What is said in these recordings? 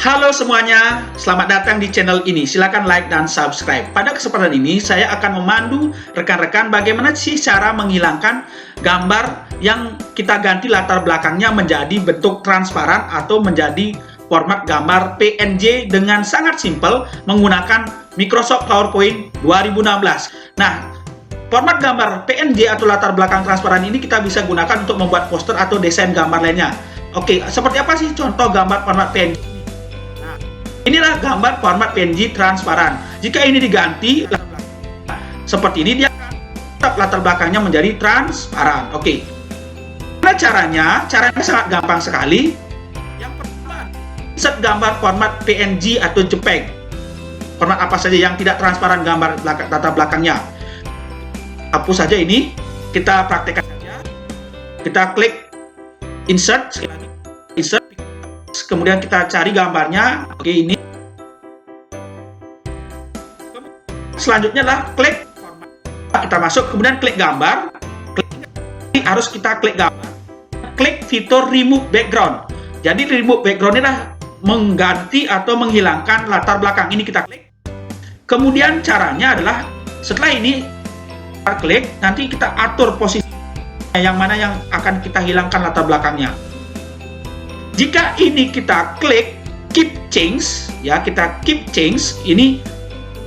Halo semuanya, selamat datang di channel ini. Silakan like dan subscribe. Pada kesempatan ini, saya akan memandu rekan-rekan bagaimana sih cara menghilangkan gambar yang kita ganti latar belakangnya menjadi bentuk transparan atau menjadi format gambar PNG dengan sangat simpel menggunakan Microsoft PowerPoint 2016. Nah, format gambar PNG atau latar belakang transparan ini kita bisa gunakan untuk membuat poster atau desain gambar lainnya. Oke, seperti apa sih contoh gambar format PNG? Inilah gambar format PNG transparan. Jika ini diganti seperti ini, dia latar belakangnya menjadi transparan. Oke. Nah, caranya sangat gampang sekali. Yang pertama, insert gambar format PNG atau JPEG. Format apa saja yang tidak transparan gambar latar belakangnya. Hapus saja ini. Kita praktekkan saja. Kita klik insert, insert. Kemudian kita cari gambarnya. Oke, ini. Selanjutnya lah klik, kita masuk, kemudian klik gambar. Harus kita klik gambar. Klik fitur remove background. Jadi remove background ini adalah mengganti atau menghilangkan latar belakang. Ini kita klik. Kemudian caranya adalah setelah ini kita klik, nanti kita atur posisi yang mana yang akan kita hilangkan latar belakangnya. Jika ini kita klik keep change, ya kita keep change, ini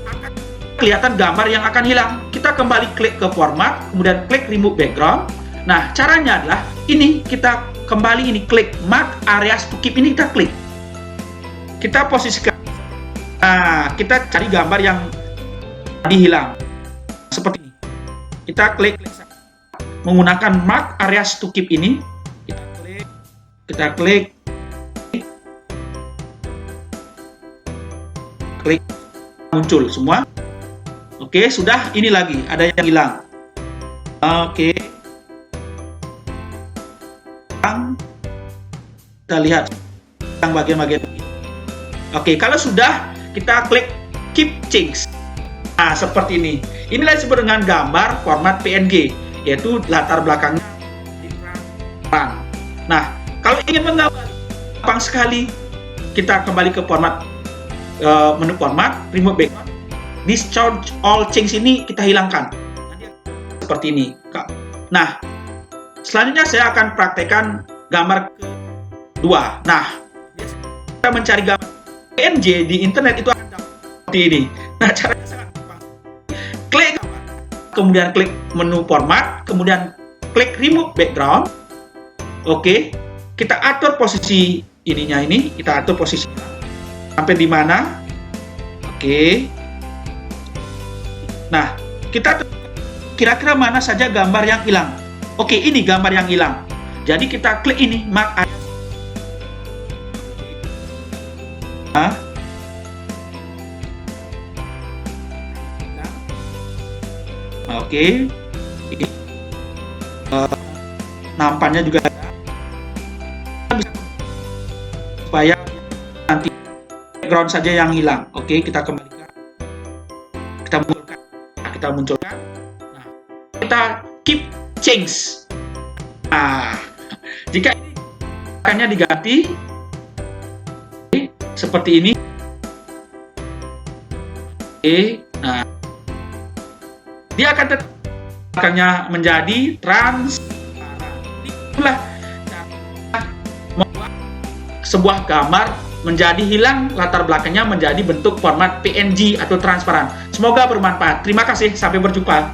akan kelihatan gambar yang akan hilang. Kita kembali klik ke format, kemudian klik remove background. Nah, caranya adalah ini kita kembali ini klik mark areas to keep, ini kita klik. Kita posisikan. Nah, kita cari gambar yang tadi hilang. Seperti ini. Kita klik menggunakan mark areas to keep ini. Kita klik muncul semua. Oke, sudah. Ini lagi ada yang hilang. Oke, kita lihat yang bagian-bagian. Oke, kalau sudah, kita klik keep change. Nah, seperti ini. Inilah disebut dengan gambar format PNG, yaitu latar belakangnya. Nah, kalau ingin menggambar, gampang sekali. Kita kembali ke format, menu format, remove background. Discharge all change ini kita hilangkan. Seperti ini. Nah, selanjutnya saya akan praktekkan gambar kedua. Nah, kita mencari gambar PNG di internet itu seperti ini. Nah, caranya sangat gampang. Klik, kemudian klik menu format, kemudian klik remove background. Oke, kita atur posisi ininya ini, kita atur posisi sampai di mana. Oke. Nah, kita kira-kira mana saja gambar yang hilang. Oke, ini gambar yang hilang. Jadi kita klik ini mark area. Oke. Nampaknya juga supaya nanti background saja yang hilang. Oke, kita kembalikan. Kita munculkan. Nah, kita keep change. Nah, jika ini akannya diganti seperti ini. Oke, nah, dia akan tetap belakangnya menjadi transparan. Itulah cara membuat sebuah gambar menjadi hilang latar belakangnya menjadi bentuk format PNG atau transparan. Semoga bermanfaat. Terima kasih, sampai berjumpa.